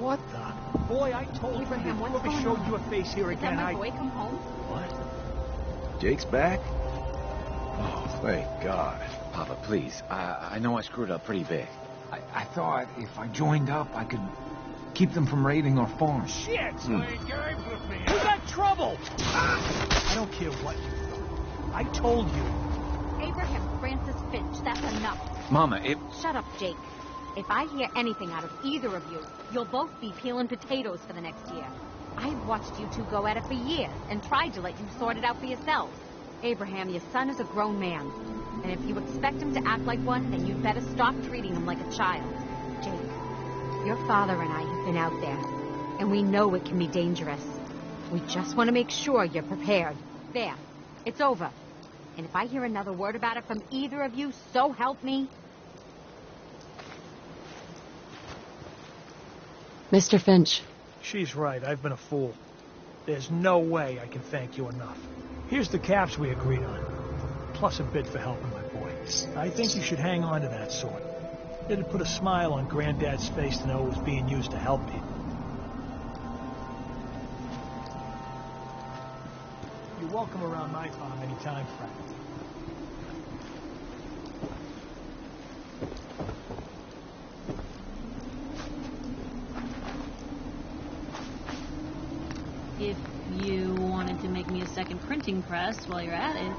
What the? Boy, I told you that whoever showed you a face here again, my boy come home? What? Jake's back? Oh, thank God. Papa, please. I know I screwed up pretty big. I thought if I joined up, I could keep them from raiding our farm. Shit! Playing games with me. We got trouble! I don't care what you thought. I told you. Abraham Francis Finch, that's enough. Mama, it... Shut up, Jake. If I hear anything out of either of you, you'll both be peeling potatoes for the next year. I've watched you two go at it for years and tried to let you sort it out for yourselves. Abraham, your son is a grown man. And if you expect him to act like one, then you'd better stop treating him like a child. Jake, your father and I have been out there, and we know it can be dangerous. We just want to make sure you're prepared. There, it's over. And if I hear another word about it from either of you, so help me. Mr. Finch. She's right. I've been a fool. There's no way I can thank you enough. Here's the caps we agreed on, plus a bid for helping my boy. I think you should hang on to that sword. It'd put a smile on Granddad's face to know it was being used to help people. You're welcome around my farm anytime, Frank. If you wanted to make me a second printing press while you're at it.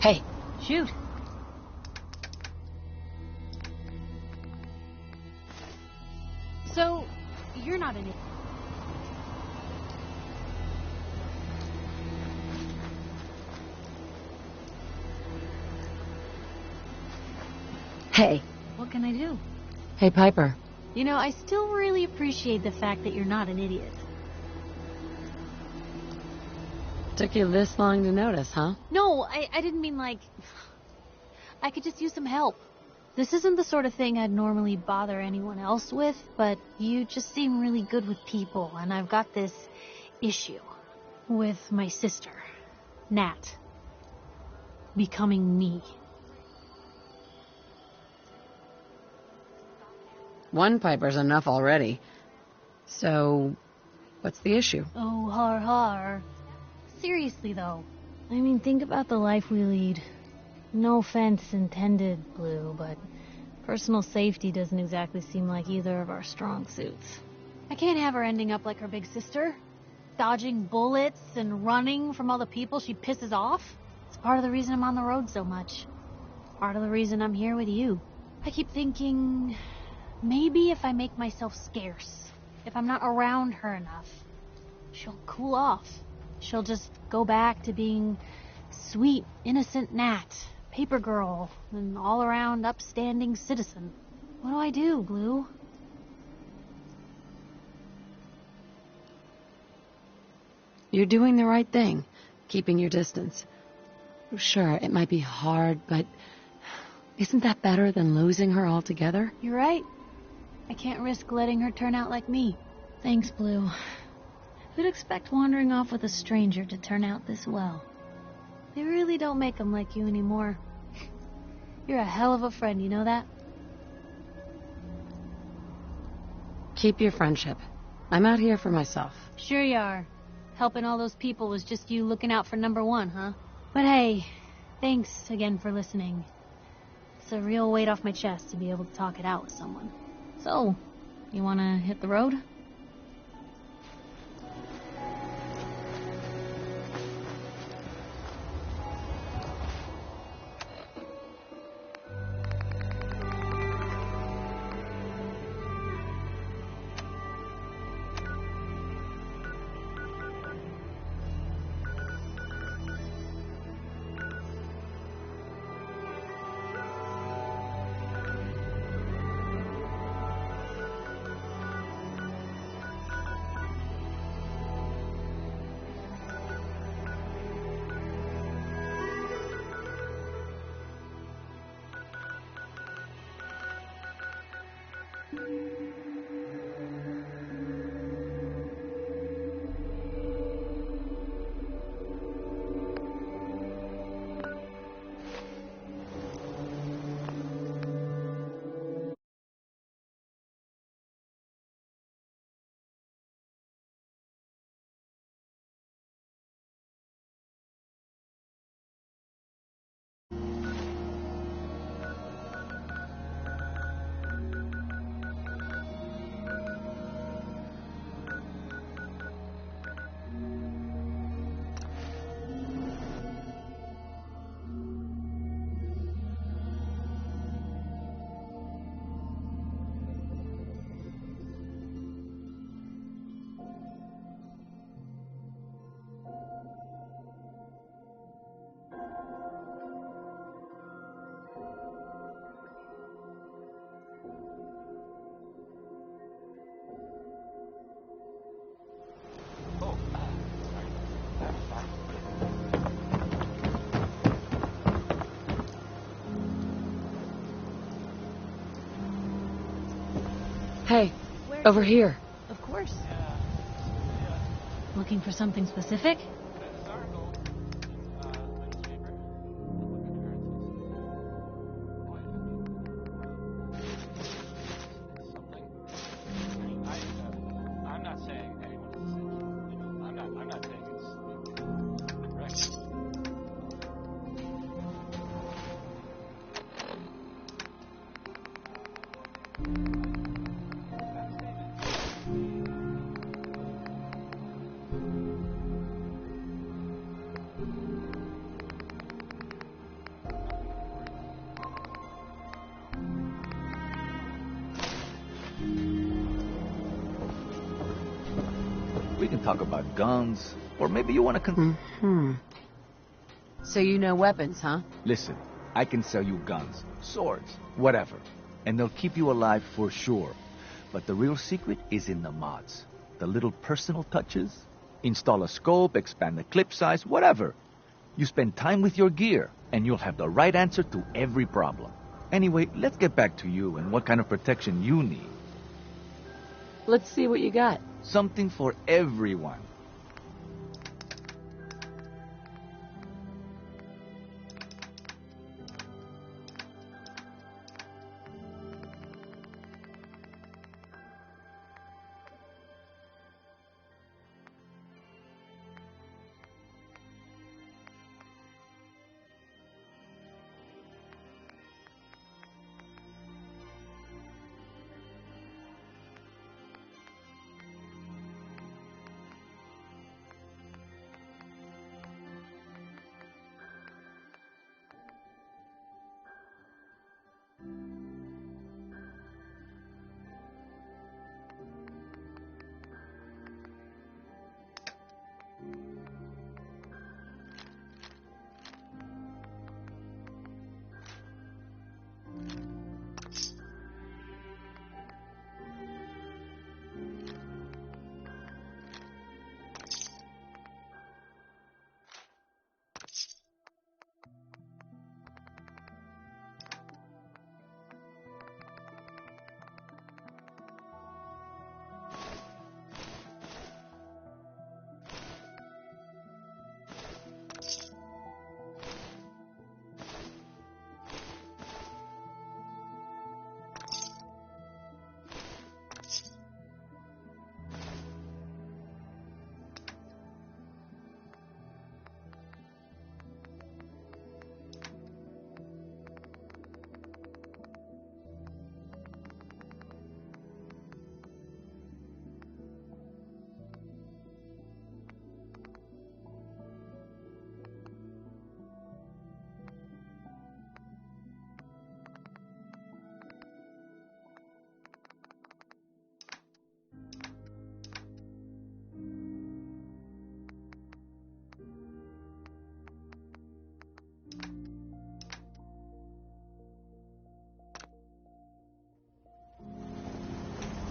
Hey. Shoot. So, you're not an idiot. Hey. What can I do? Hey, Piper. You know, I still really appreciate the fact that you're not an idiot. Took you this long to notice, huh? No, I didn't mean like... I could just use some help. This isn't the sort of thing I'd normally bother anyone else with, but you just seem really good with people, and I've got this issue with my sister, Nat, becoming me. One Piper's enough already. So, what's the issue? Oh, har har. Seriously, though. I mean, think about the life we lead. No offense intended, Blue, but personal safety doesn't exactly seem like either of our strong suits. I can't have her ending up like her big sister, dodging bullets and running from all the people she pisses off. It's part of the reason I'm on the road so much. Part of the reason I'm here with you. I keep thinking, maybe if I make myself scarce, if I'm not around her enough, she'll cool off. She'll just go back to being sweet, innocent Nat, paper girl, an all-around upstanding citizen. What do I do, Blue? You're doing the right thing, keeping your distance. Sure, it might be hard, but isn't that better than losing her altogether? You're right. I can't risk letting her turn out like me. Thanks, Blue. Who'd expect wandering off with a stranger to turn out this well? They really don't make them like you anymore. You're a hell of a friend, you know that? Keep your friendship. I'm out here for myself. Sure you are. Helping all those people was just you looking out for number one, huh? But hey, thanks again for listening. It's a real weight off my chest to be able to talk it out with someone. So, you wanna hit the road? Hey, Where over to? here. Of course. Looking for something specific? We can talk about guns, or maybe you want to So you know weapons, huh? Listen, I can sell you guns, swords, whatever, and they'll keep you alive for sure. But the real secret is in the mods. The little personal touches. Install a scope, expand the clip size, whatever. You spend time with your gear, and you'll have the right answer to every problem. Anyway, let's get back to you and what kind of protection you need. Let's see what you got. Something for everyone.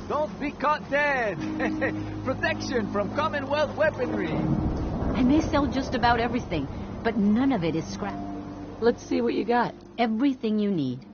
Don't be caught dead! Protection from Commonwealth weaponry! And they sell just about everything, but none of it is scrap. Let's see what you got. Everything you need.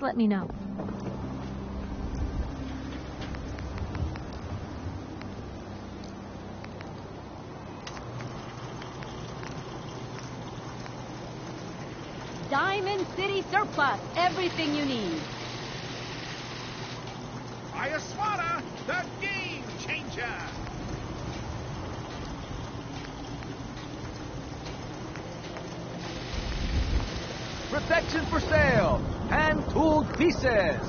let me know. Diamond City Surplus. Everything you need. Fire Swatter, the game changer. Protection for sale! Hand-tooled pieces!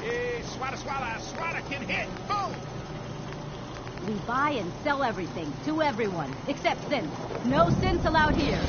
Hey, Swatter can hit. Boom! We buy and sell everything to everyone, except synths. No synths allowed here.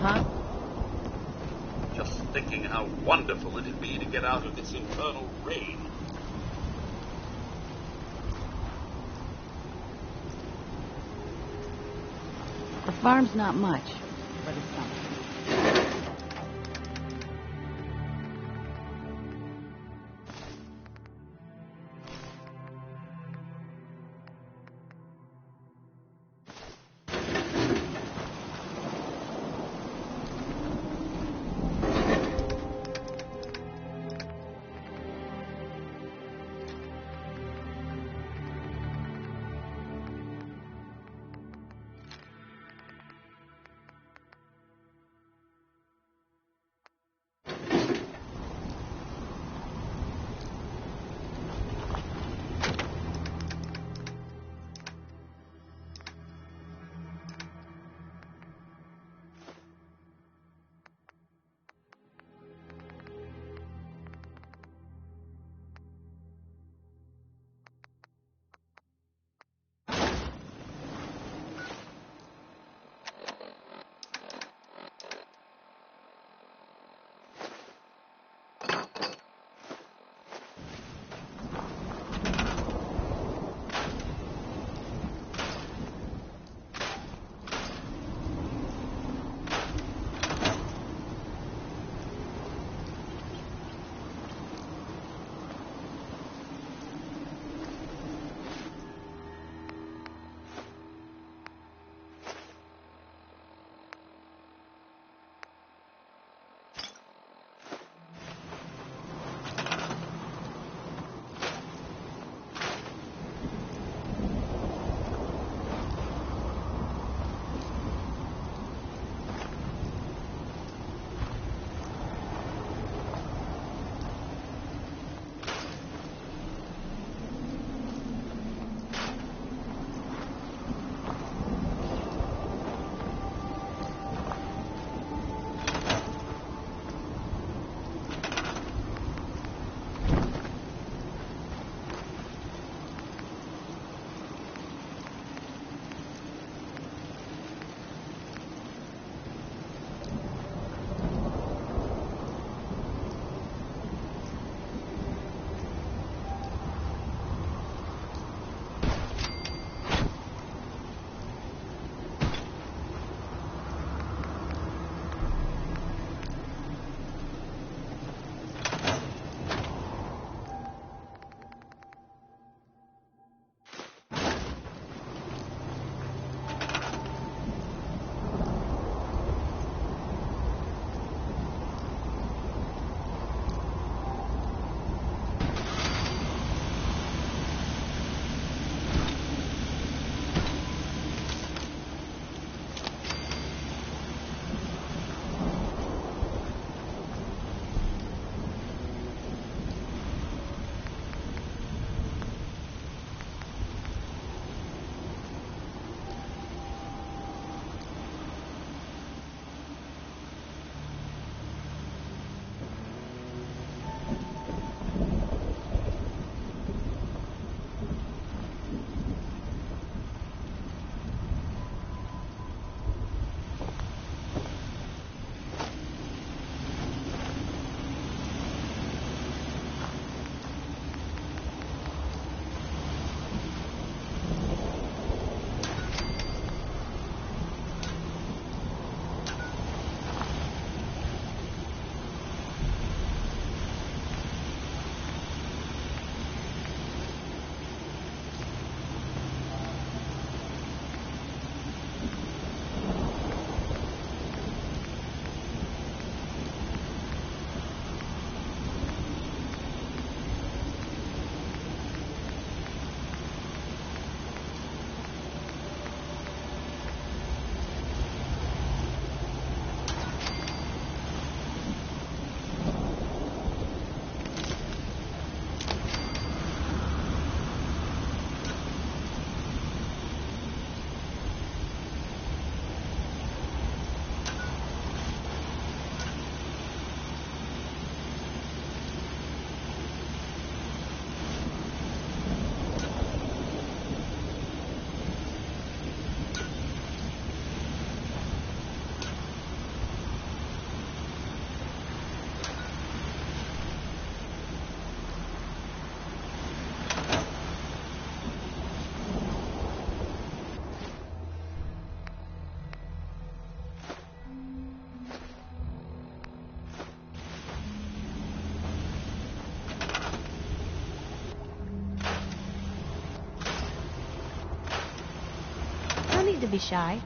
Huh? Just thinking how wonderful it'd be to get out of this infernal rain. The farm's not much, but it's something. need to be shy.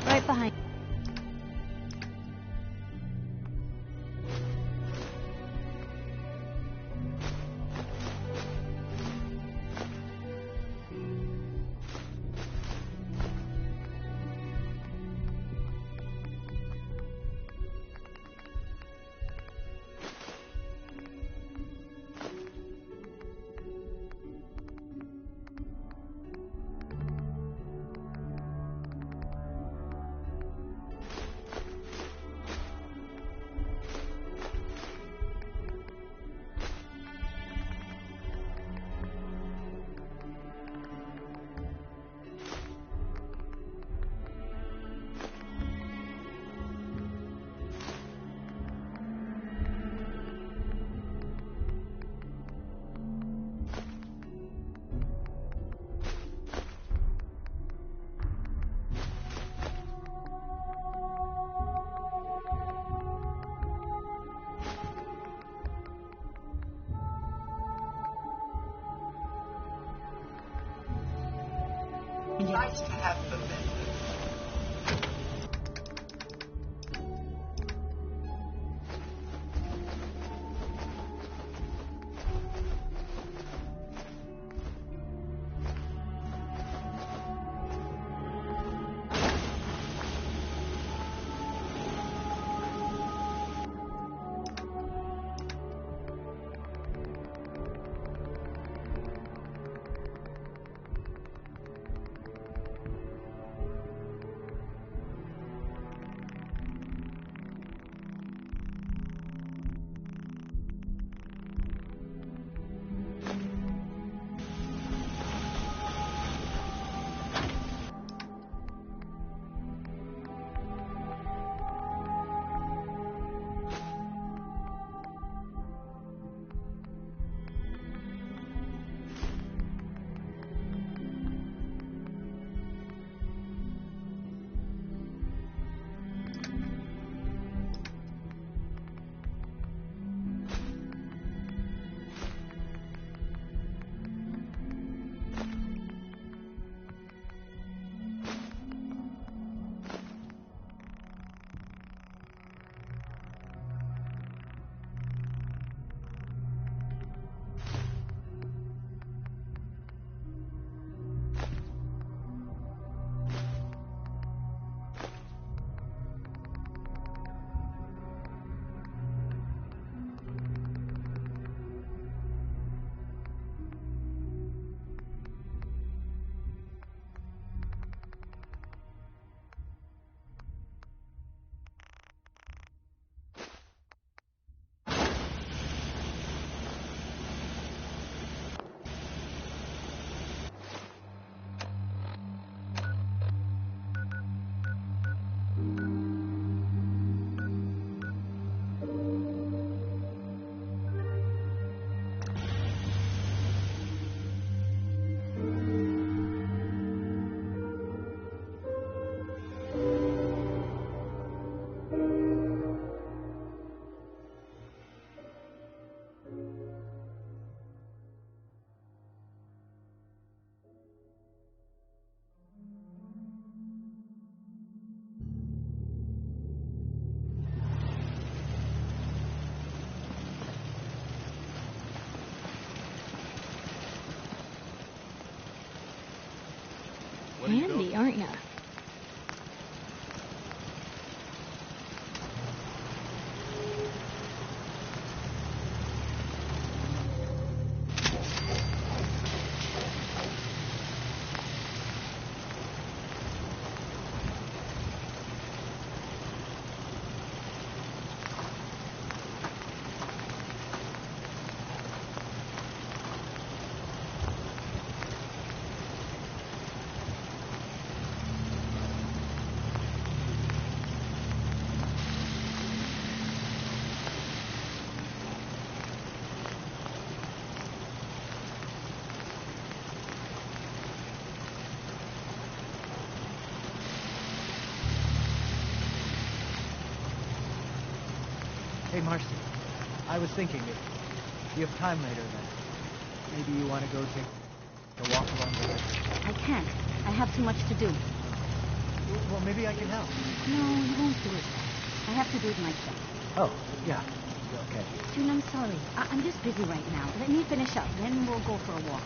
Right behind. Nice to have the men. Handy, aren't ya? Hey, Marcy. I was thinking, if you have time later, then maybe you want to go take a walk along the lake. I can't. I have too much to do. Well, maybe I can help. No, you won't do it. I have to do it myself. Oh, yeah. Okay. June, I'm sorry. I'm just busy right now. Let me finish up, then we'll go for a walk.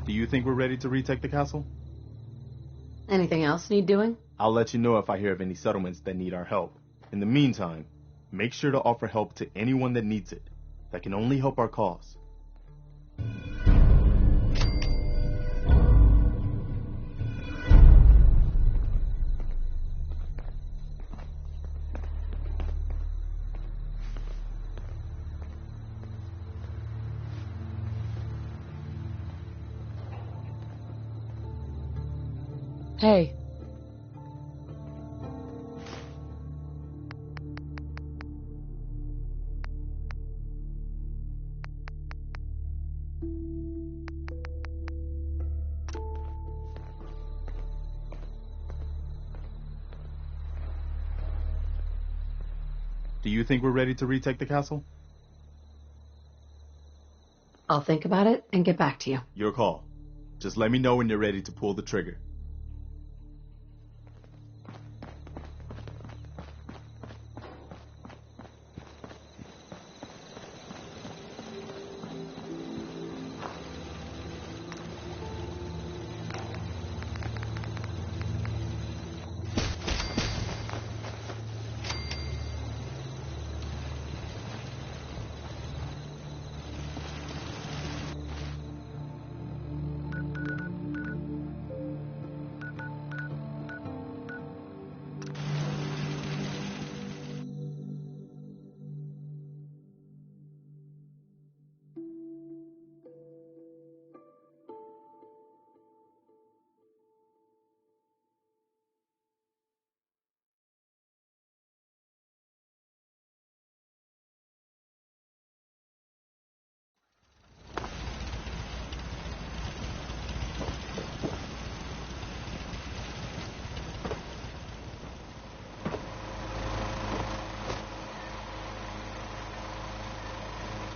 Do you think we're ready to retake the castle? Anything else need doing? I'll let you know if I hear of any settlements that need our help. In the meantime, make sure to offer help to anyone that needs it. That can only help our cause. Hey. Do you think we're ready to retake the castle? I'll think about it and get back to you. Your call. Just let me know when you're ready to pull the trigger.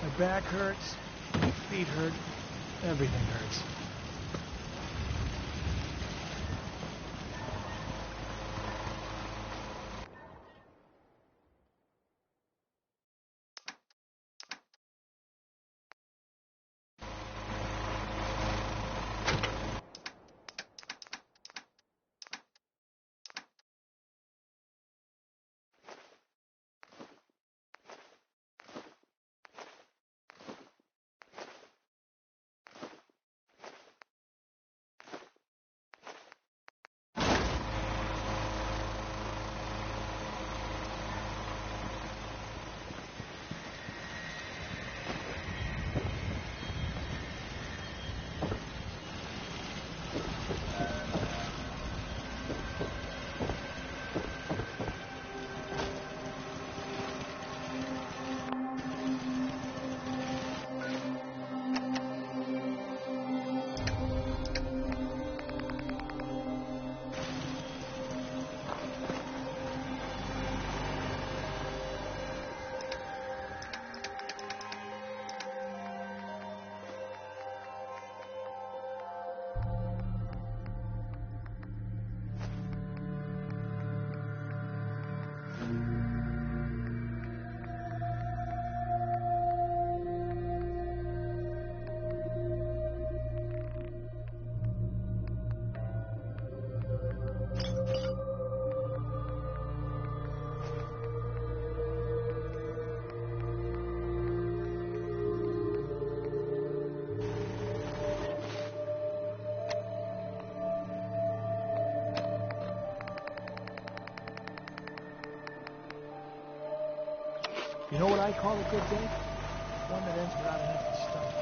My back hurts, my feet hurt, everything hurts. You know what I call a good day? One that ends without an empty stomach.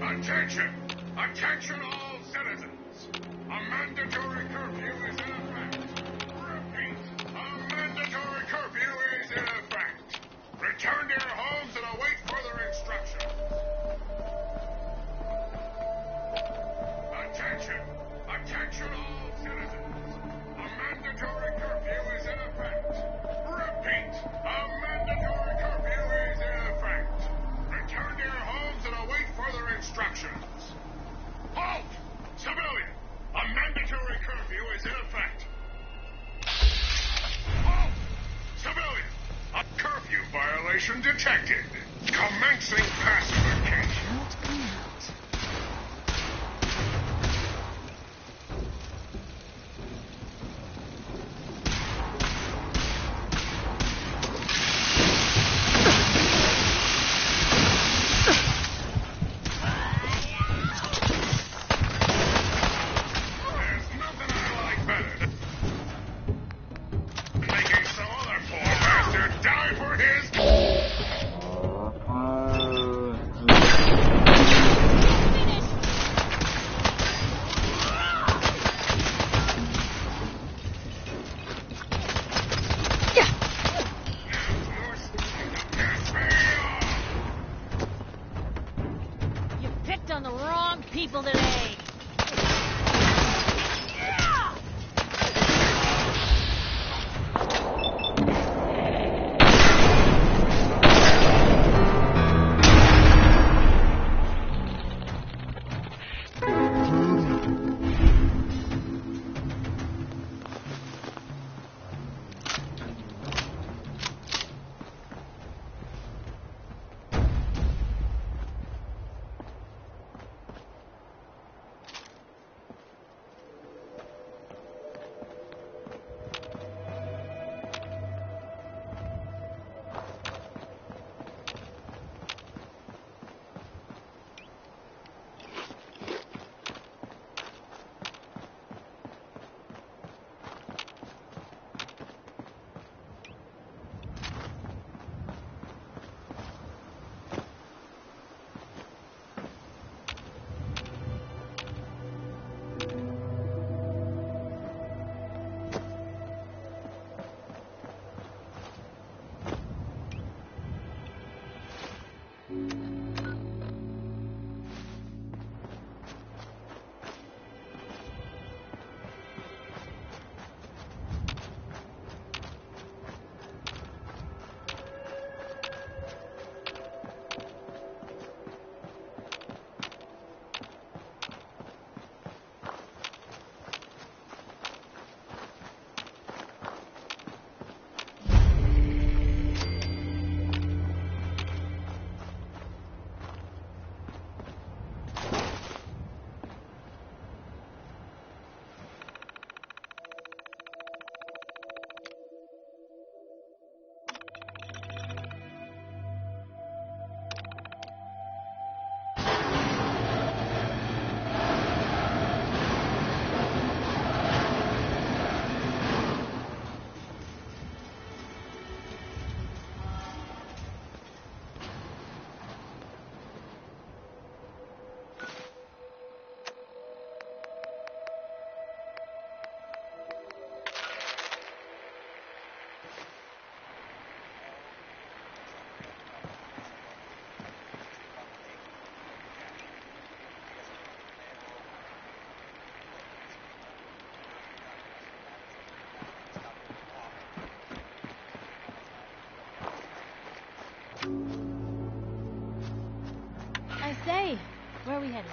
Attention! Attention all citizens! A mandatory curfew is in effect. Repeat, a mandatory curfew is in effect. Return to your homes and await further instructions. Attention! Attention all citizens! A mandatory curfew is in effect. Repeat, a mandatory curfew is in effect. Return to your homes and await further instructions. Halt! Civilian! A mandatory curfew is in effect. Halt! Civilian! A curfew violation detected. Commencing pacification. Die for his... Where are we headed?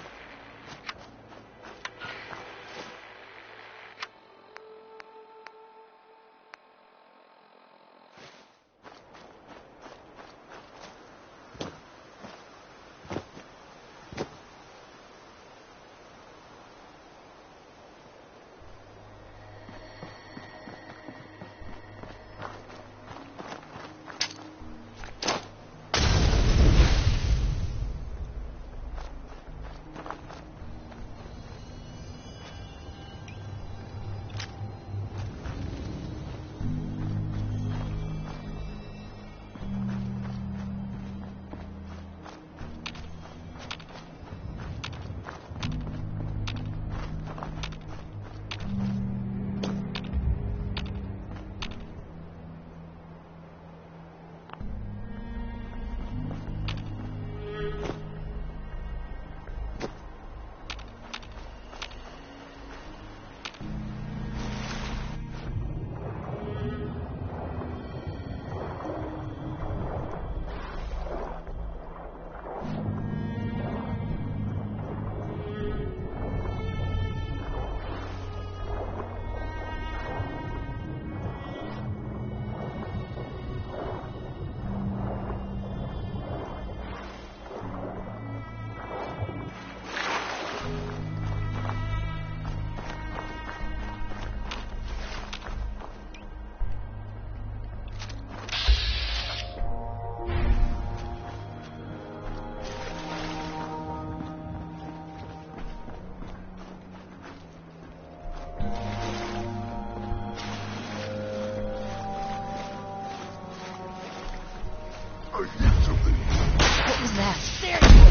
What was that?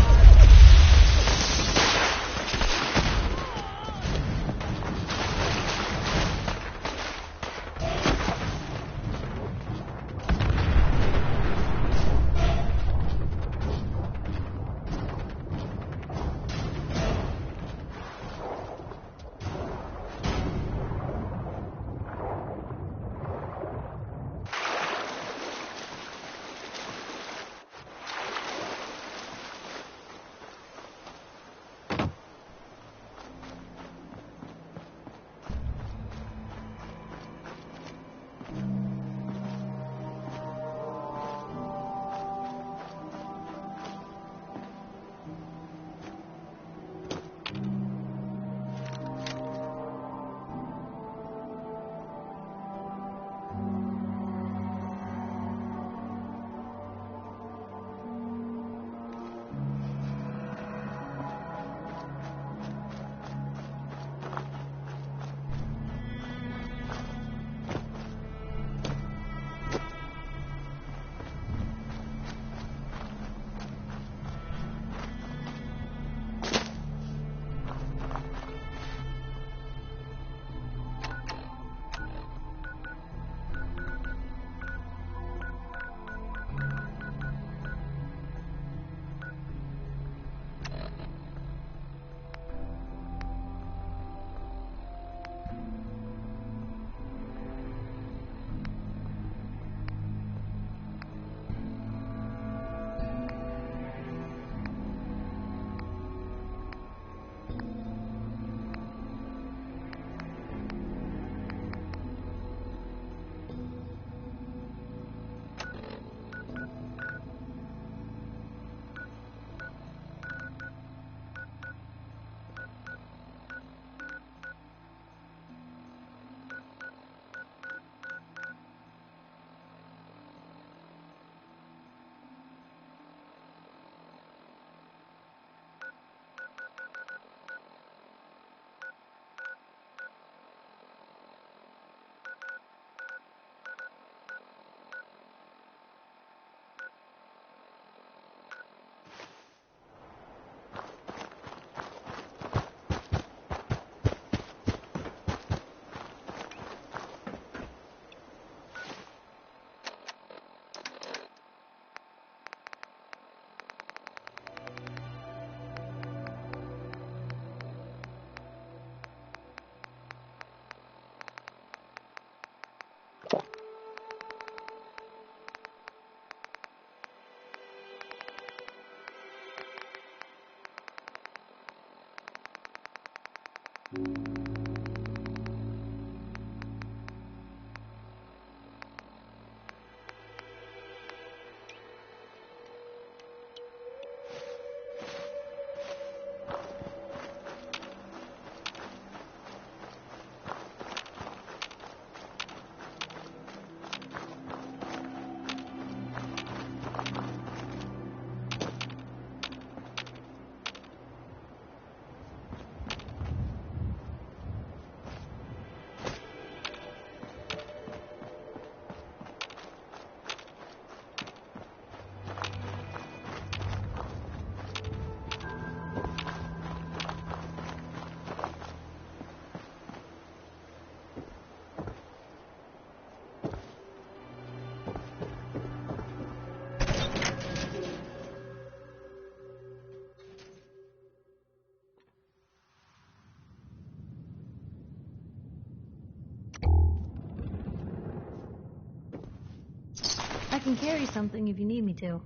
can carry something if you need me to.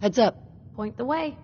Heads up. Point the way.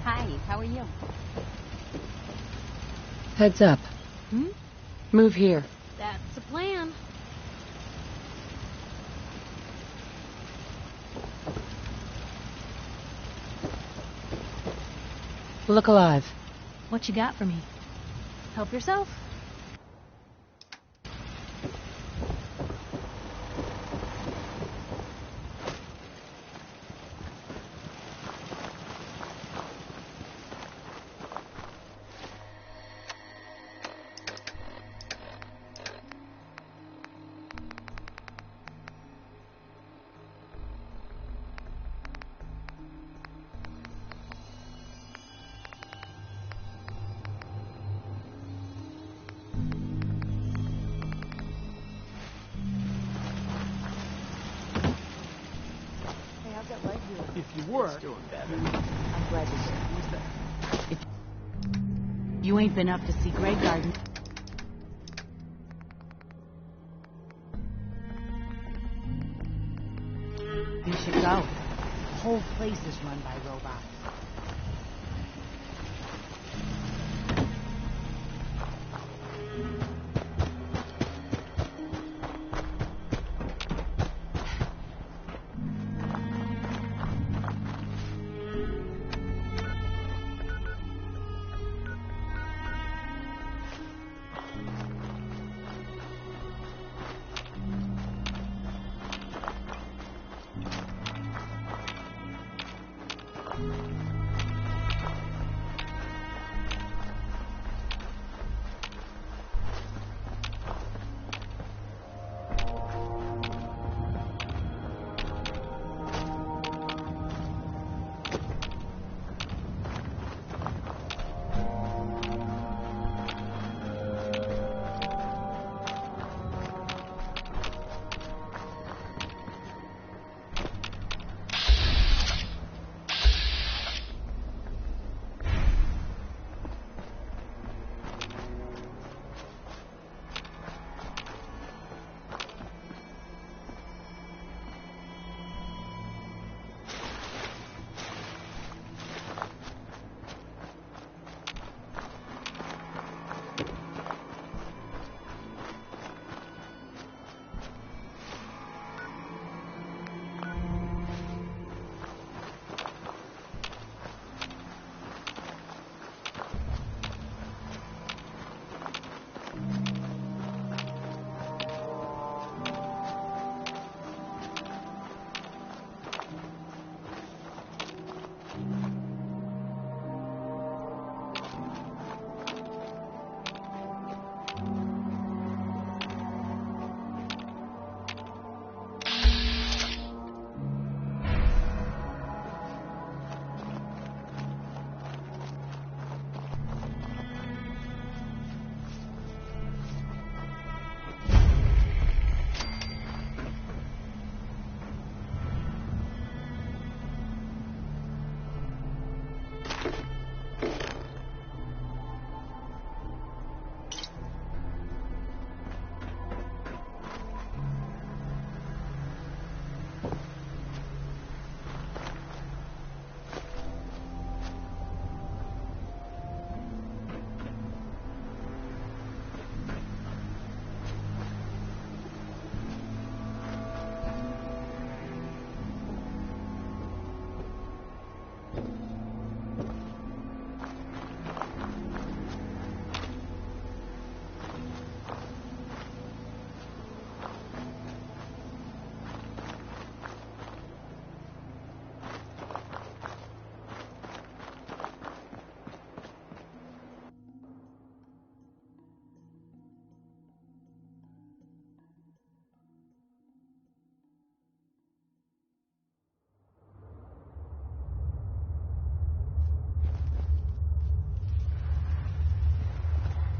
Hi, how are you? Heads up. Move here. That's the plan. Look alive. What you got for me? Help yourself. If you were, Doing better. I'm glad to hear. Who's that? If you ain't been up to see Grey Garden. You should go. The whole place is run by robots.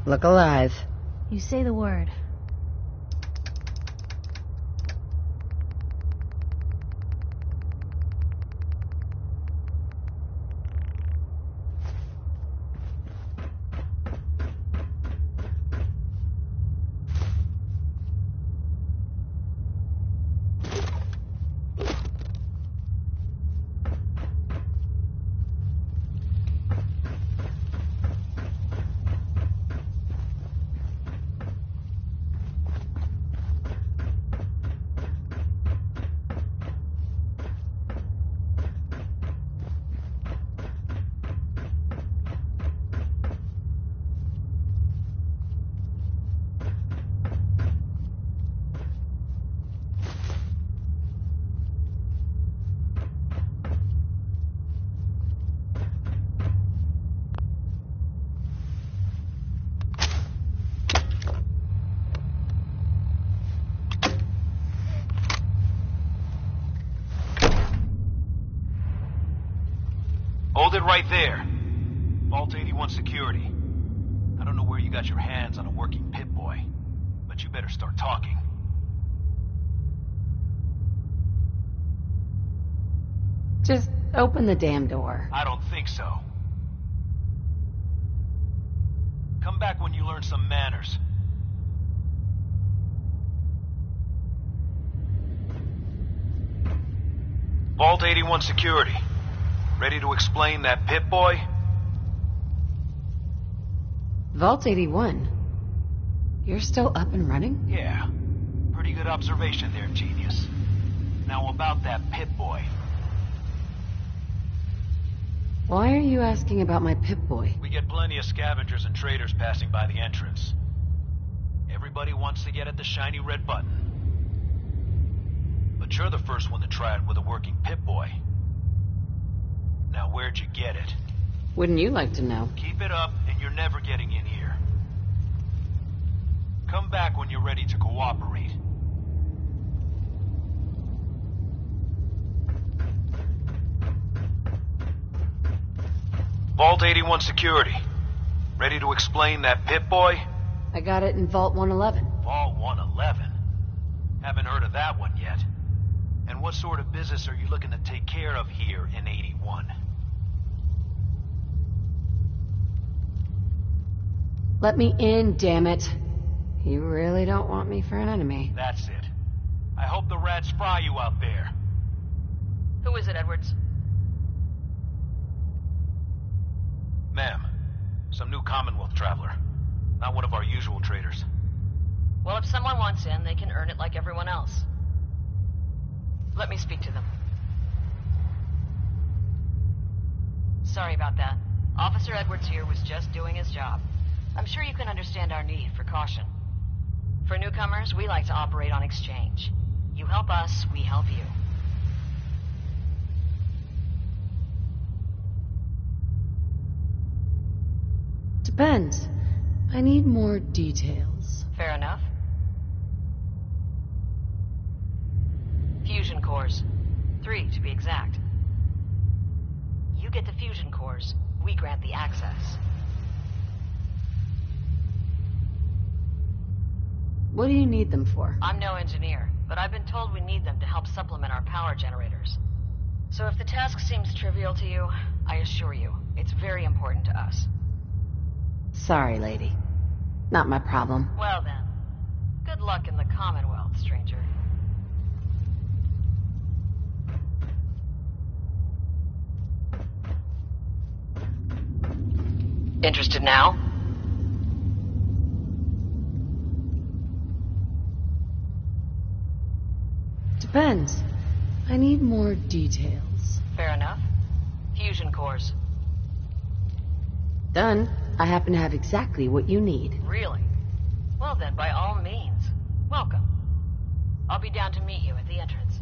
Look alive. You say the word. Hold it right there. Vault 81 security. I don't know where you got your hands on a working Pip-Boy, but you better start talking. Just open the damn door. I don't think so. Come back when you learn some manners. Vault 81 security. Ready to explain that Pip-Boy? Vault 81? You're still up and running? Yeah. Pretty good observation there, genius. Now about that Pip-Boy. Why are you asking about my Pip-Boy? We get plenty of scavengers and traders passing by the entrance. Everybody wants to get at the shiny red button. But you're the first one to try it with a working Pip-Boy. Now where'd you get it? Wouldn't you like to know? Keep it up and you're never getting in here. Come back when you're ready to cooperate. Vault 81 security. Ready to explain that Pip-Boy? I got it in Vault 111. Vault 111? Haven't heard of that one yet. And what sort of business are you looking to take care of here in 81? Let me in, damn it. You really don't want me for an enemy. That's it. I hope the rats fry you out there. Who is it, Edwards? Ma'am, some new Commonwealth traveler. Not one of our usual traders. Well, if someone wants in, they can earn it like everyone else. Let me speak to them. Sorry about that. Officer Edwards here was just doing his job. I'm sure you can understand our need for caution. For newcomers, we like to operate on exchange. You help us, we help you. Depends. I need more details. Fair enough. Fusion cores. 3, to be exact. You get the fusion cores, we grant the access. What do you need them for? I'm no engineer, but I've been told we need them to help supplement our power generators. So if the task seems trivial to you, I assure you, it's very important to us. Sorry, lady. Not my problem. Well then, good luck in the Commonwealth, stranger. Interested now? Depends. I need more details. Fair enough. Fusion cores. Done. I happen to have exactly what you need. Really? Well then, by all means, welcome. I'll be down to meet you at the entrance.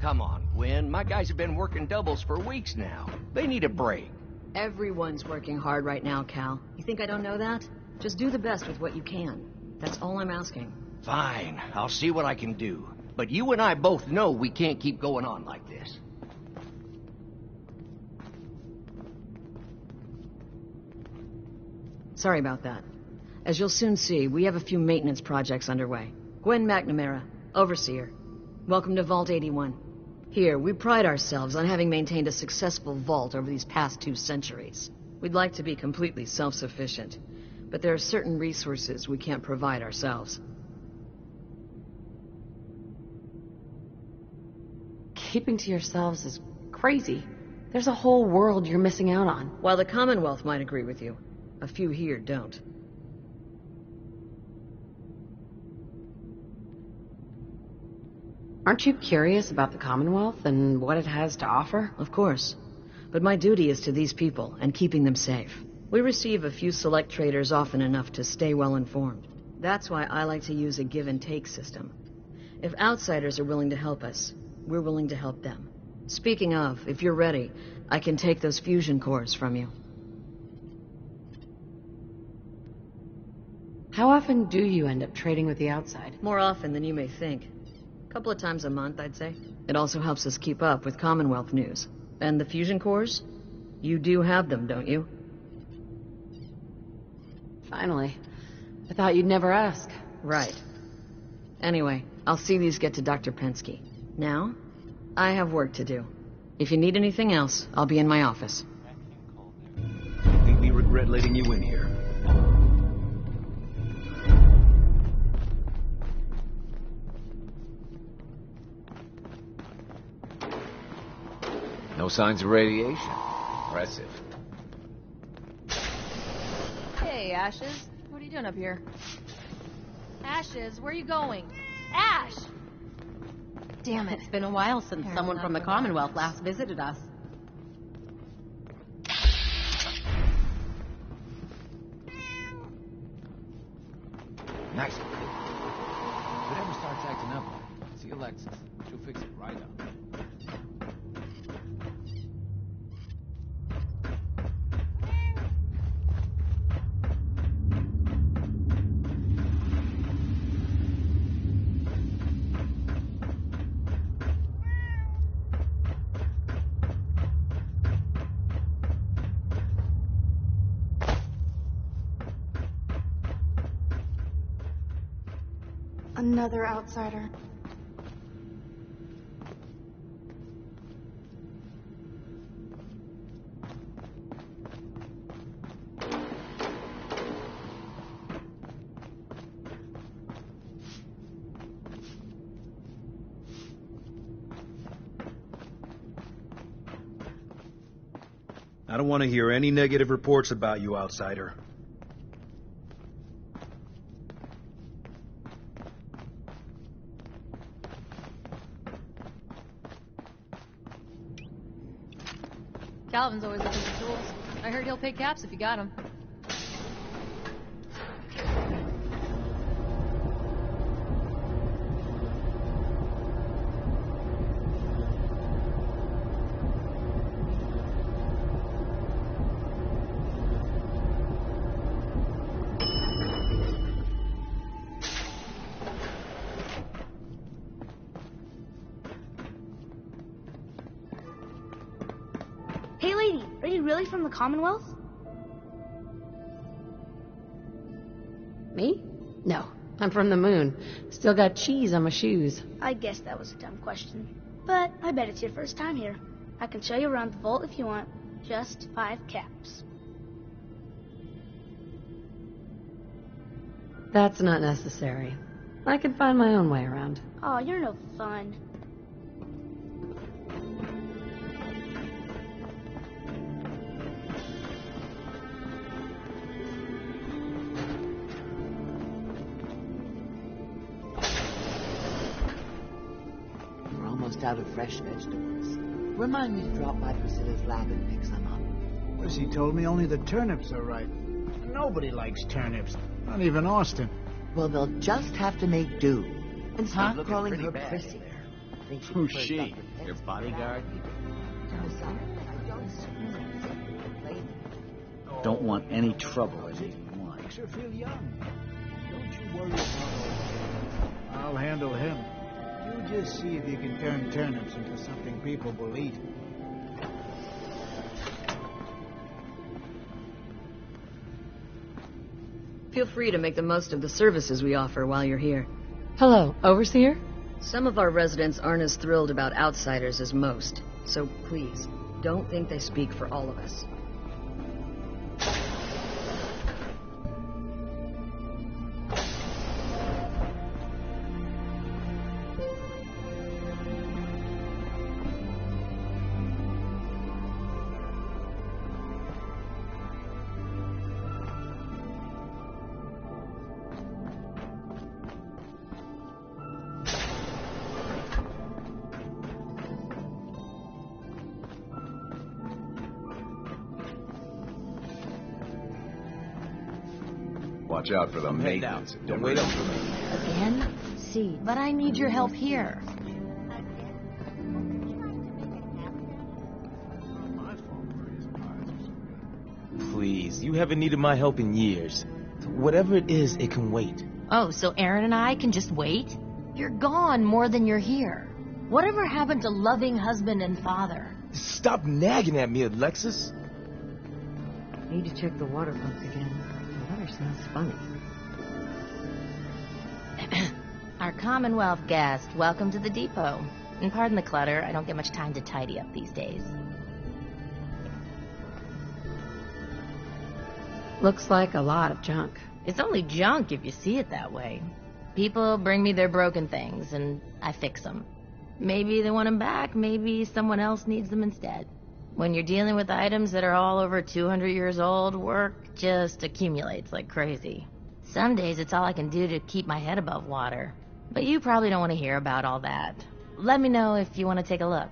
Come on, Gwen. My guys have been working doubles for weeks now. They need a break. Everyone's working hard right now, Cal. You think I don't know that? Just do the best with what you can. That's all I'm asking. Fine, I'll see what I can do. But you and I both know we can't keep going on like this. Sorry about that. As you'll soon see, we have a few maintenance projects underway. Gwen McNamara, Overseer. Welcome to Vault 81. Here, we pride ourselves on having maintained a successful vault over these past 2 centuries. We'd like to be completely self-sufficient, but there are certain resources we can't provide ourselves. Keeping to yourselves is crazy. There's a whole world you're missing out on. While the Commonwealth might agree with you, a few here don't. Aren't you curious about the Commonwealth and what it has to offer? Of course. But my duty is to these people and keeping them safe. We receive a few select traders often enough to stay well informed. That's why I like to use a give-and-take system. If outsiders are willing to help us, we're willing to help them. Speaking of, if you're ready, I can take those fusion cores from you. How often do you end up trading with the outside? More often than you may think. A couple of times a month, I'd say. It also helps us keep up with Commonwealth news. And the fusion cores? You do have them, don't you? Finally. I thought you'd never ask. Right. Anyway, I'll see these get to Dr. Pensky. Now, I have work to do. If you need anything else, I'll be in my office. Make me regret letting you in here. No signs of radiation. Impressive. Hey, Ashes. What are you doing up here? Ashes, where are you going? Ash! Damn it. It's been a while since someone from the Commonwealth last visited us. Nice. If it ever starts acting up, see Alexis. She'll fix it right up. Another outsider. I don't want to hear any negative reports about you, outsider. Calvin's always looking for tools. I heard he'll pay caps if you got them. Hey lady, are you really from the Commonwealth? Me? No, I'm from the moon. Still got cheese on my shoes. I guess that was a dumb question. But I bet it's your first time here. I can show you around the vault if you want. Just 5 caps. That's not necessary. I can find my own way around. Oh, you're no fun. We're almost out of fresh vegetables. Remind me to drop by Priscilla's lab and pick some up. Percy told me only the turnips are ripe. Nobody likes turnips. Not even Austin. Well, they'll just have to make do. And stop calling her bad Prissy. Who's she? Your bodyguard? Don't want any trouble at 81. Makes her feel young. Don't you worry about her. I'll handle him. You just see if you can turn turnips into something people will eat. Feel free to make the most of the services we offer while you're here. Hello, Overseer? Some of our residents aren't as thrilled about outsiders as most, so please, don't think they speak for all of us. Watch out for the maintenance. Don't wait up for me. Again? See, but I need your help here. Please, you haven't needed my help in years. Whatever it is, it can wait. Oh, so Aaron and I can just wait? You're gone more than you're here. Whatever happened to loving husband and father? Stop nagging at me, Alexis. Need to check the water pumps again. The water smells funny. Our Commonwealth guest, welcome to the depot. And pardon the clutter, I don't get much time to tidy up these days. Looks like a lot of junk. It's only junk if you see it that way. People bring me their broken things, and I fix them. Maybe they want them back, maybe someone else needs them instead. When you're dealing with items that are all over 200 years old, work just accumulates like crazy. Some days it's all I can do to keep my head above water. But you probably don't want to hear about all that. Let me know if you want to take a look.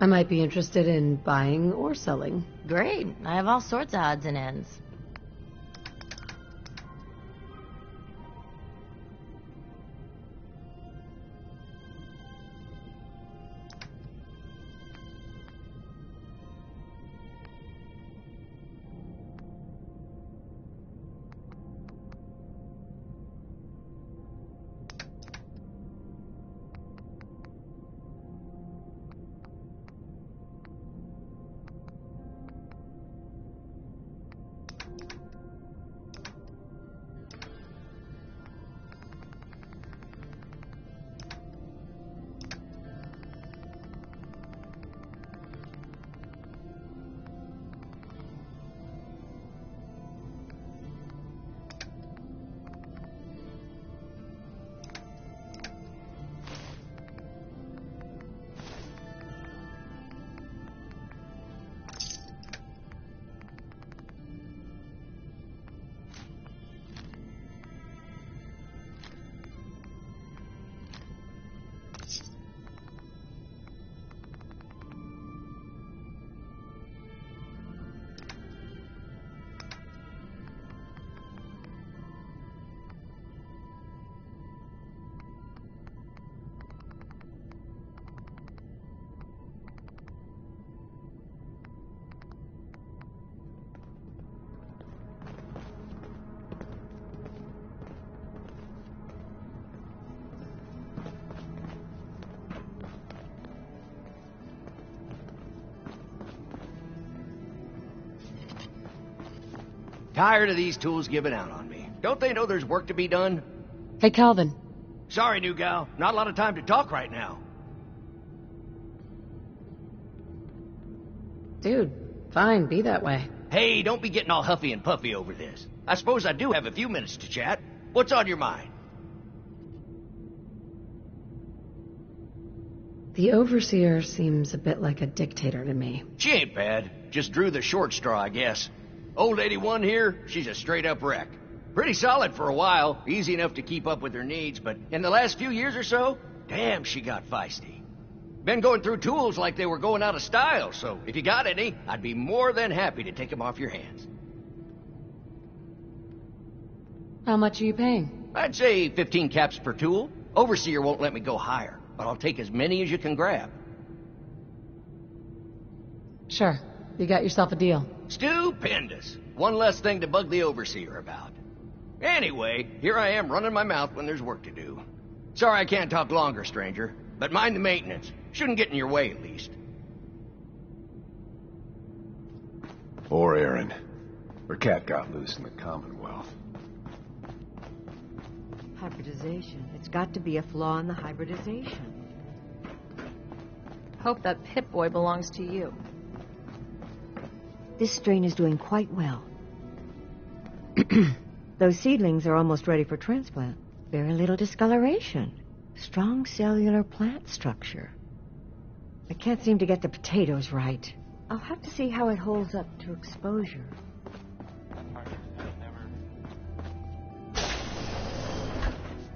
I might be interested in buying or selling. Great. I have all sorts of odds and ends. Tired of these tools giving out on me. Don't they know there's work to be done? Hey, Calvin. Sorry, new gal. Not a lot of time to talk right now. Dude, fine, be that way. Hey, don't be getting all huffy and puffy over this. I suppose I do have a few minutes to chat. What's on your mind? The Overseer seems a bit like a dictator to me. She ain't bad. Just drew the short straw, I guess. Old 81 here, she's a straight-up wreck. Pretty solid for a while, easy enough to keep up with her needs, but in the last few years or so, damn, she got feisty. Been going through tools like they were going out of style, so if you got any, I'd be more than happy to take them off your hands. How much are you paying? I'd say 15 caps per tool. Overseer won't let me go higher, but I'll take as many as you can grab. Sure. You got yourself a deal. Stupendous. One less thing to bug the Overseer about. Anyway, here I am running my mouth when there's work to do. Sorry I can't talk longer, stranger, but mind the maintenance. Shouldn't get in your way, at least. Or Aaron. Her cat got loose in the Commonwealth. Hybridization. It's got to be a flaw in the hybridization. Hope that Pip-Boy belongs to you. This strain is doing quite well. Those seedlings are almost ready for transplant. Very little discoloration. Strong cellular plant structure. I can't seem to get the potatoes right. I'll have to see how it holds up to exposure.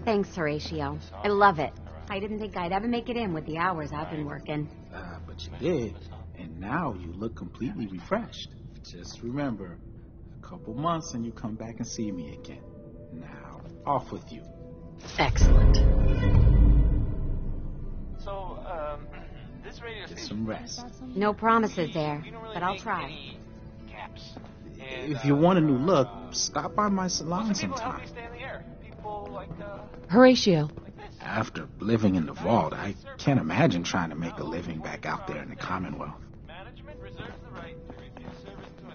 Thanks, Horatio. I love it. I didn't think I'd ever make it in with the hours I've been working. But you did, and now you look completely refreshed. Just remember, a couple months and you come back and see me again. Now, off with you. Excellent. So, this radio Get some rest. No promises there, but I'll try. If you want a new look, stop by my salon sometime. Horatio. After living in the vault, I can't imagine trying to make a living back out there in the Commonwealth.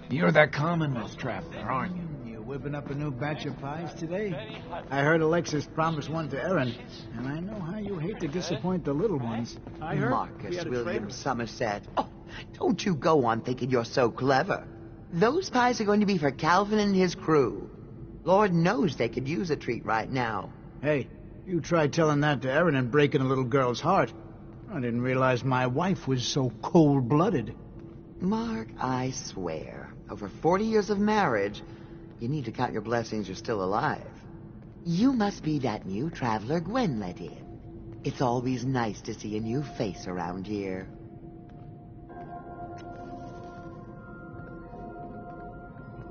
You're that Commonwealth traveler, aren't you? You whipping up a new batch of pies today? I heard Alexis promised one to Aaron, and I know how you hate to disappoint the little ones. I heard Marcus William Somerset. Oh, don't you go on thinking you're so clever. Those pies are going to be for Calvin and his crew. Lord knows they could use a treat right now. Hey, you tried telling that to Aaron and breaking a little girl's heart. I didn't realize my wife was so cold-blooded. Mark, I swear, over 40 years of marriage, you need to count your blessings you're still alive. You must be that new traveler Gwen let in. It's always nice to see a new face around here.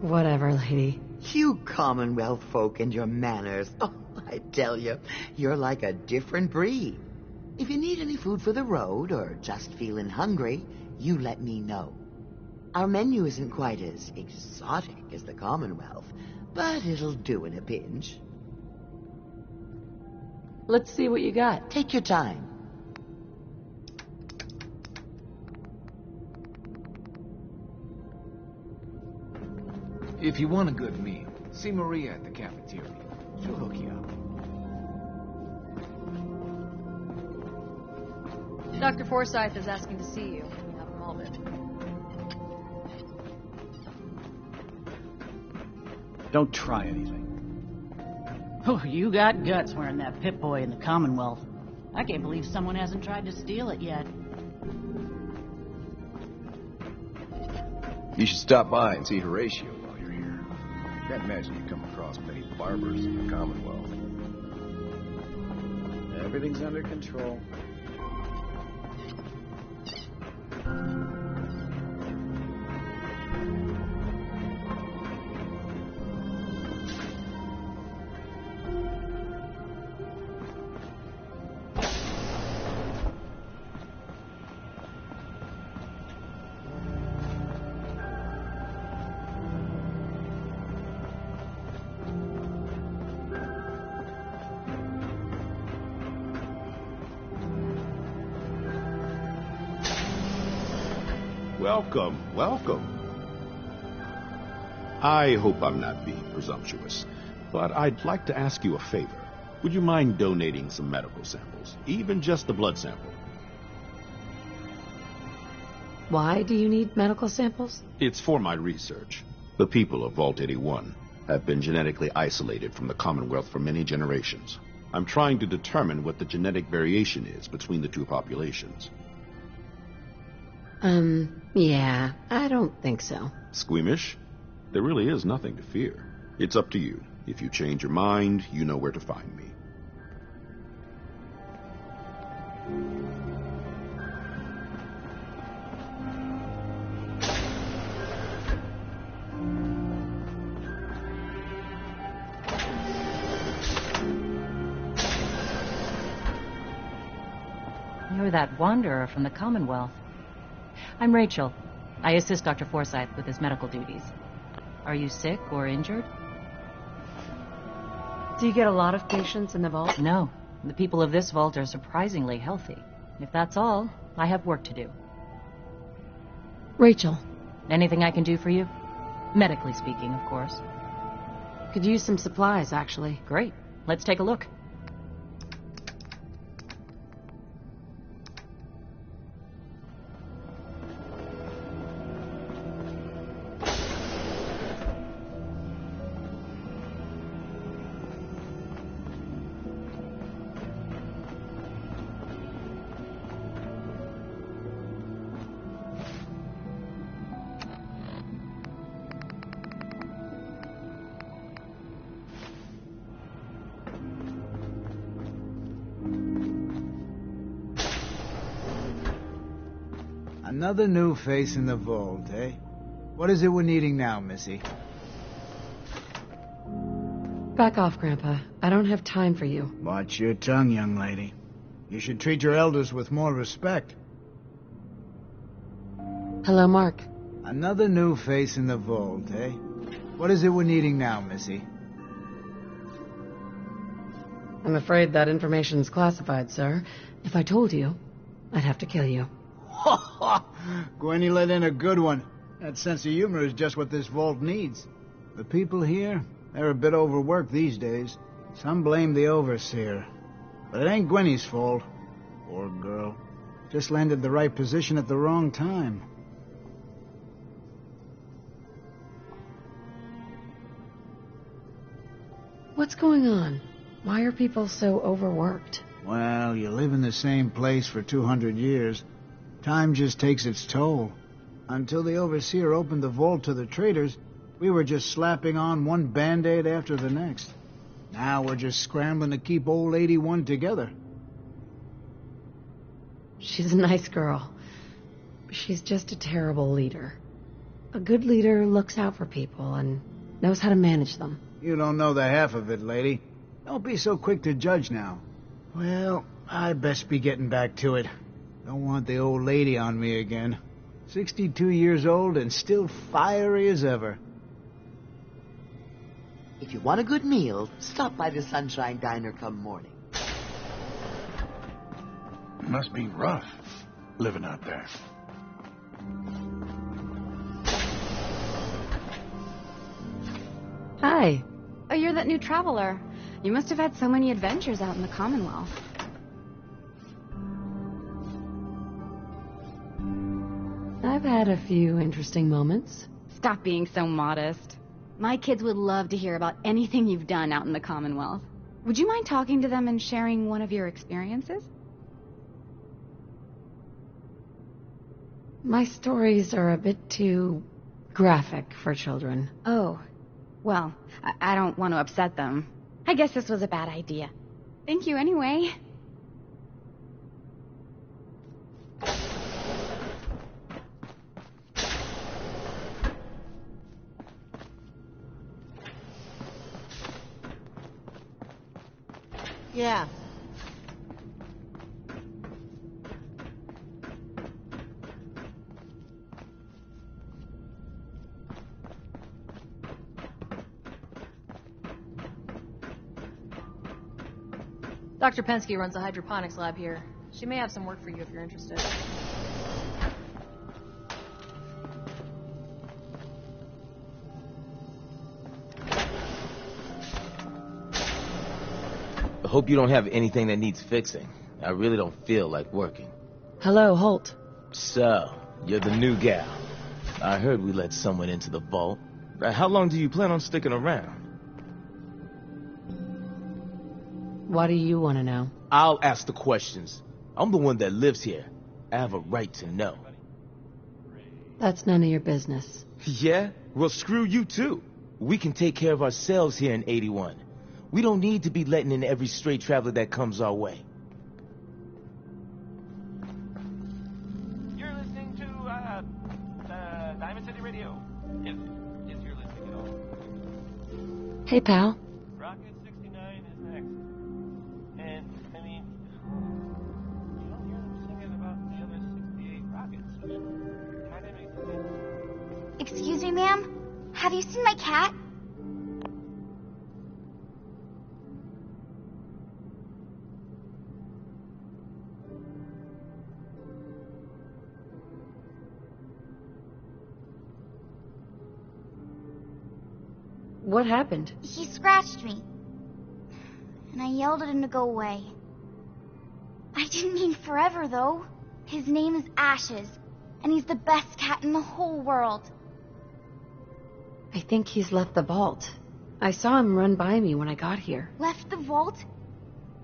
Whatever, lady. You Commonwealth folk and your manners. Oh, I tell you, you're like a different breed. If you need any food for the road or just feeling hungry, you let me know. Our menu isn't quite as exotic as the Commonwealth, but it'll do in a pinch. Let's see what you got. Take your time. If you want a good meal, see Maria at the cafeteria. She'll hook you up. Dr. Forsyth is asking to see you. Have a moment. Don't try anything. Oh, you got guts wearing that Pip-Boy in the Commonwealth. I can't believe someone hasn't tried to steal it yet. You should stop by and see Horatio while you're here. Can't imagine you come across many barbers in the Commonwealth. Everything's under control. Welcome, welcome. I hope I'm not being presumptuous, but I'd like to ask you a favor. Would you mind donating some medical samples, even just the blood sample? Why do you need medical samples? It's for my research. The people of Vault 81 have been genetically isolated from the Commonwealth for many generations. I'm trying to determine what the genetic variation is between the two populations. Yeah, I don't think so. Squeamish? There really is nothing to fear. It's up to you. If you change your mind, you know where to find me. You're that wanderer from the Commonwealth. I'm Rachel. I assist Dr. Forsyth with his medical duties. Are you sick or injured? Do you get a lot of patients in the vault? No. The people of this vault are surprisingly healthy. If that's all, I have work to do. Rachel. Anything I can do for you? Medically speaking, of course. Could use some supplies, actually. Great. Let's take a look. Another new face in the vault, eh? What is it we're needing now, Missy? Back off, Grandpa. I don't have time for you. Watch your tongue, young lady. You should treat your elders with more respect. Hello, Mark. Another new face in the vault, eh? What is it we're needing now, Missy? I'm afraid that information's classified, sir. If I told you, I'd have to kill you. Gwenny let in a good one. That sense of humor is just what this vault needs. The people here, they're a bit overworked these days. Some blame the overseer. But it ain't Gwenny's fault. Poor girl. Just landed the right position at the wrong time. What's going on? Why are people so overworked? Well, you live in the same place for 200 years. Time just takes its toll. Until the overseer opened the vault to the traders, we were just slapping on one Band-Aid after the next. Now we're just scrambling to keep old 81 together. She's a nice girl. She's just a terrible leader. A good leader looks out for people and knows how to manage them. You don't know the half of it, lady. Don't be so quick to judge now. Well, I'd best be getting back to it. Don't want the old lady on me again. 62 years old and still fiery as ever. If you want a good meal, stop by the Sunshine Diner come morning. It must be rough, living out there. Hi. Oh, you're that new traveler. You must have had so many adventures out in the Commonwealth. I've had a few interesting moments. Stop being so modest. My kids would love to hear about anything you've done out in the Commonwealth. Would you mind talking to them and sharing one of your experiences? My stories are a bit too graphic for children. Oh, well, I don't want to upset them. I guess this was a bad idea. Thank you anyway. Yeah. Dr. Pensky runs a hydroponics lab here. She may have some work for you if you're interested. I hope you don't have anything that needs fixing. I really don't feel like working. Hello, Holt. So, you're the new gal. I heard we let someone into the vault. How long do you plan on sticking around? What do you want to know? I'll ask the questions. I'm the one that lives here. I have a right to know. That's none of your business. Yeah? Well, screw you too. We can take care of ourselves here in 81. We don't need to be letting in every stray traveler that comes our way. You're listening to Diamond City Radio. If you're listening at all. Hey, pal. Rocket 69 is next. And, I mean, you don't hear them Excuse me, ma'am? Have you seen my cat? What happened? He scratched me. And I yelled at him to go away. I didn't mean forever, though. His name is Ashes, and he's the best cat in the whole world. I think he's left the vault. I saw him run by me when I got here. Left the vault?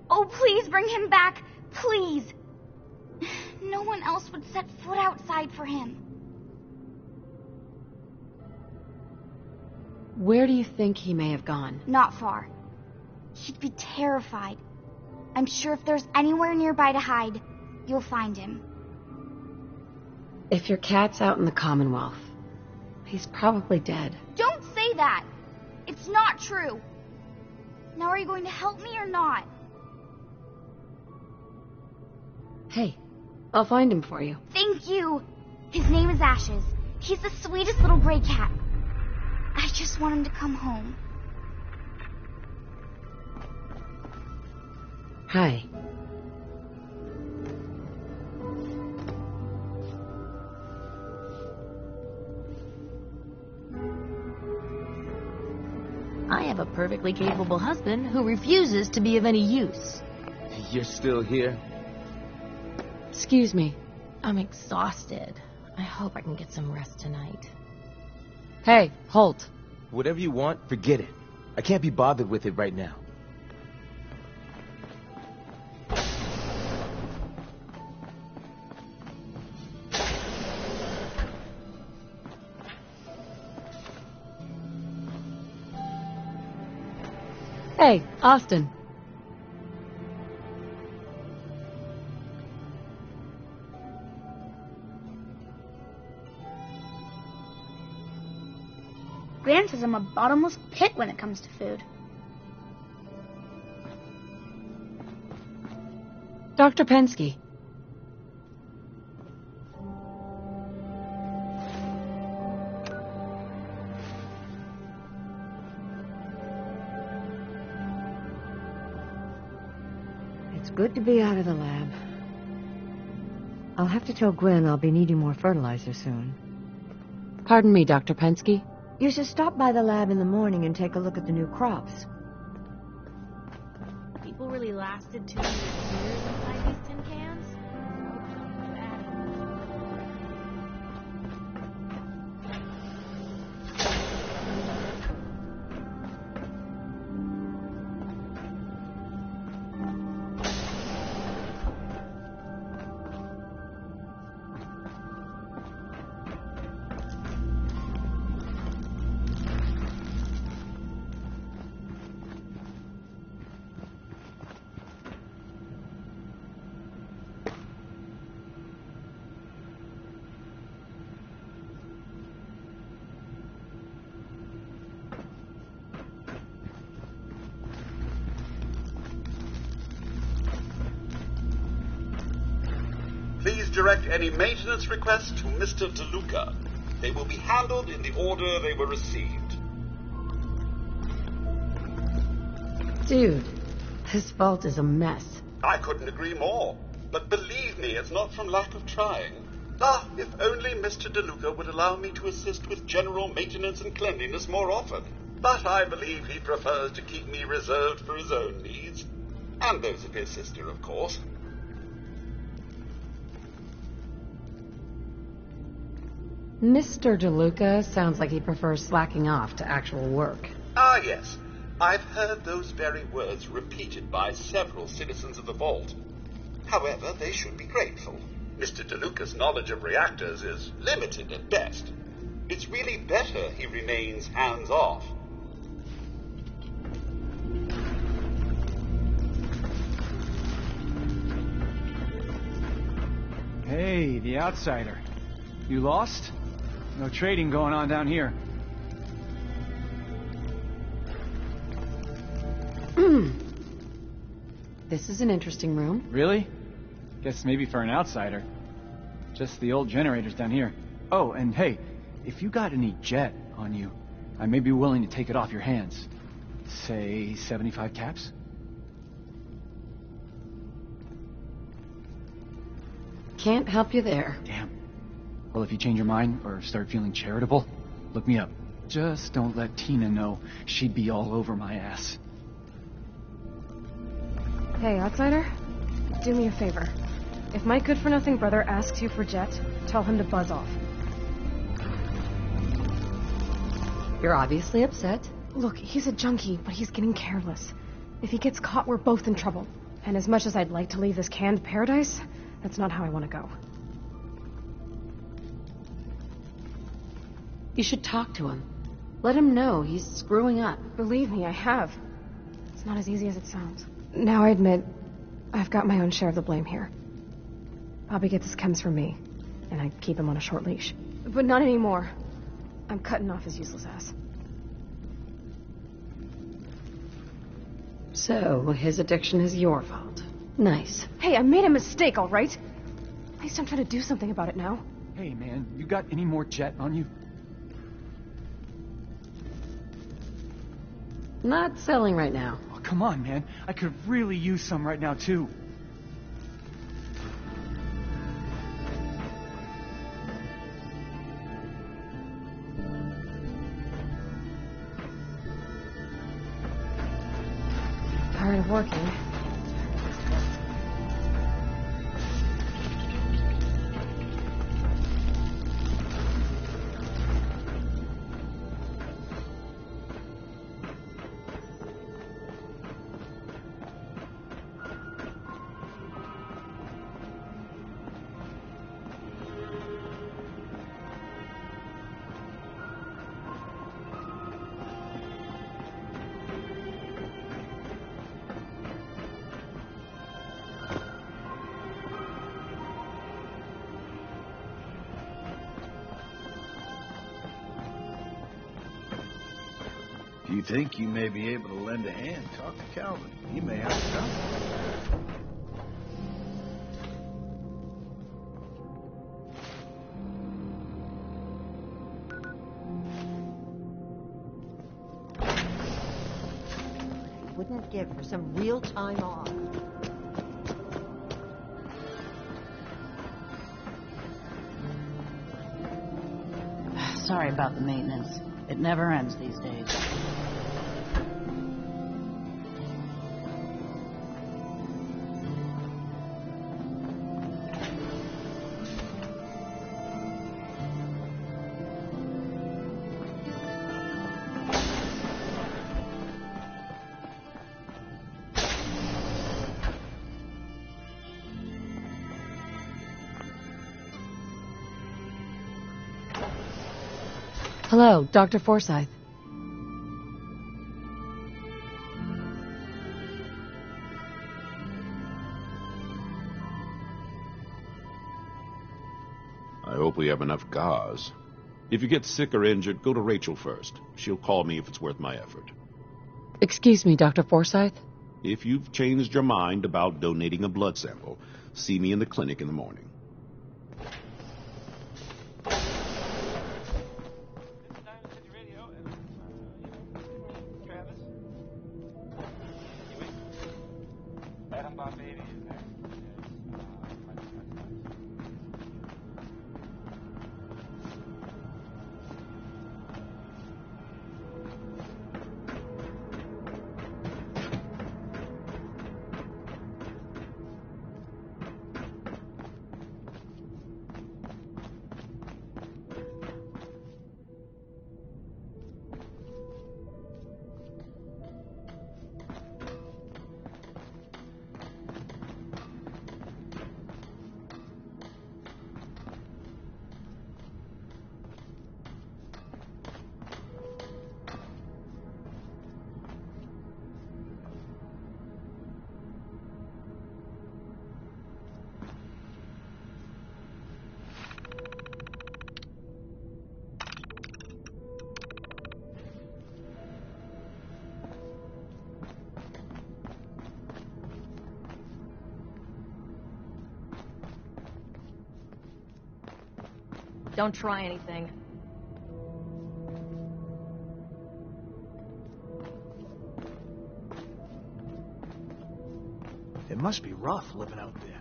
Oh, please bring him back. Please. No one else would set foot outside for him. Where do you think he may have gone? Not far. He'd be terrified. I'm sure if there's anywhere nearby to hide, you'll find him. If your cat's out in the Commonwealth, he's probably dead. Don't say that! It's not true. Now are you going to help me or not? Hey, I'll find him for you. Thank you! His name is Ashes. He's the sweetest little gray cat. I just want him to come home. Hi. I have a perfectly capable husband who refuses to be of any use. You're still here? Excuse me. I'm exhausted. I hope I can get some rest tonight. Hey, Holt. Whatever you want, forget it. I can't be bothered with it right now. Hey, Austin. Gran says I'm a bottomless pit when it comes to food. Dr. Pensky. It's good to be out of the lab. I'll have to tell Gwen I'll be needing more fertilizer soon. Pardon me, Dr. Pensky. You should stop by the lab in the morning and take a look at the new crops. People really lasted 200 years inside these tin cans? Please direct any maintenance requests to Mr. DeLuca. They will be handled in the order they were received. Dude, this vault is a mess. I couldn't agree more. But believe me, it's not from lack of trying. Ah, if only Mr. DeLuca would allow me to assist with general maintenance and cleanliness more often. But I believe he prefers to keep me reserved for his own needs. And those of his sister, of course. Mr. DeLuca sounds like he prefers slacking off to actual work. Ah, yes. I've heard those very words repeated by several citizens of the vault. However, they should be grateful. Mr. DeLuca's knowledge of reactors is limited at best. It's really better he remains hands-off. Hey, the outsider. You lost? No trading going on down here. This is an interesting room. Really? Guess maybe for an outsider. Just the old generators down here. Oh, and hey, if you got any jet on you, I may be willing to take it off your hands. Say 75 caps? Can't help you there. Damn. Well, if you change your mind or start feeling charitable, look me up. Just don't let Tina know. She'd be all over my ass. Hey, outsider. Do me a favor. If my good-for-nothing brother asks you for Jet, tell him to buzz off. You're obviously upset. Look, he's a junkie, but he's getting careless. If he gets caught, we're both in trouble. And as much as I'd like to leave this canned paradise, that's not how I want to go. You should talk to him. Let him know he's screwing up. Believe me, I have. It's not as easy as it sounds. Now I admit, I've got my own share of the blame here. Bobby gets his chems from me, and I keep him on a short leash. But not anymore. I'm cutting off his useless ass. So, his addiction is your fault. Nice. Hey, I made a mistake, all right? At least I'm trying to do something about it now. Hey, man, you got any more jet on you? Not selling right now. Oh, come on, man. I could really use some right now, too. Tired of working. If you think you may be able to lend a hand, talk to Calvin. He may have a gun. Wouldn't give for some real time off. Sorry about the maintenance. It never ends these days. Hello, Dr. Forsyth. I hope we have enough gauze. If you get sick or injured, go to Rachel first. She'll call me if it's worth my effort. Excuse me, Dr. Forsyth? If you've changed your mind about donating a blood sample, see me in the clinic in the morning. Don't try anything. It must be rough living out there.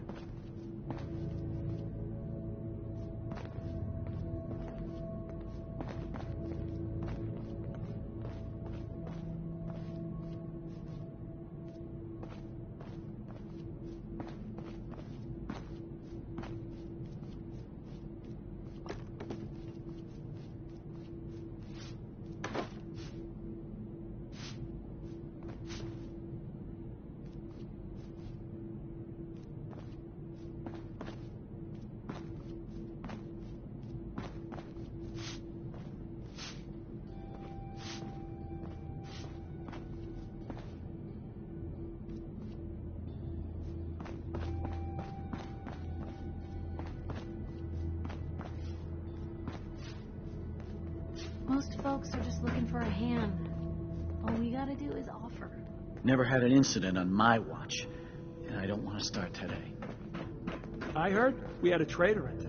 Most folks are just looking for a hand. All we gotta do is offer. Never had an incident on my watch, and I don't want to start today. I heard we had a traitor in town.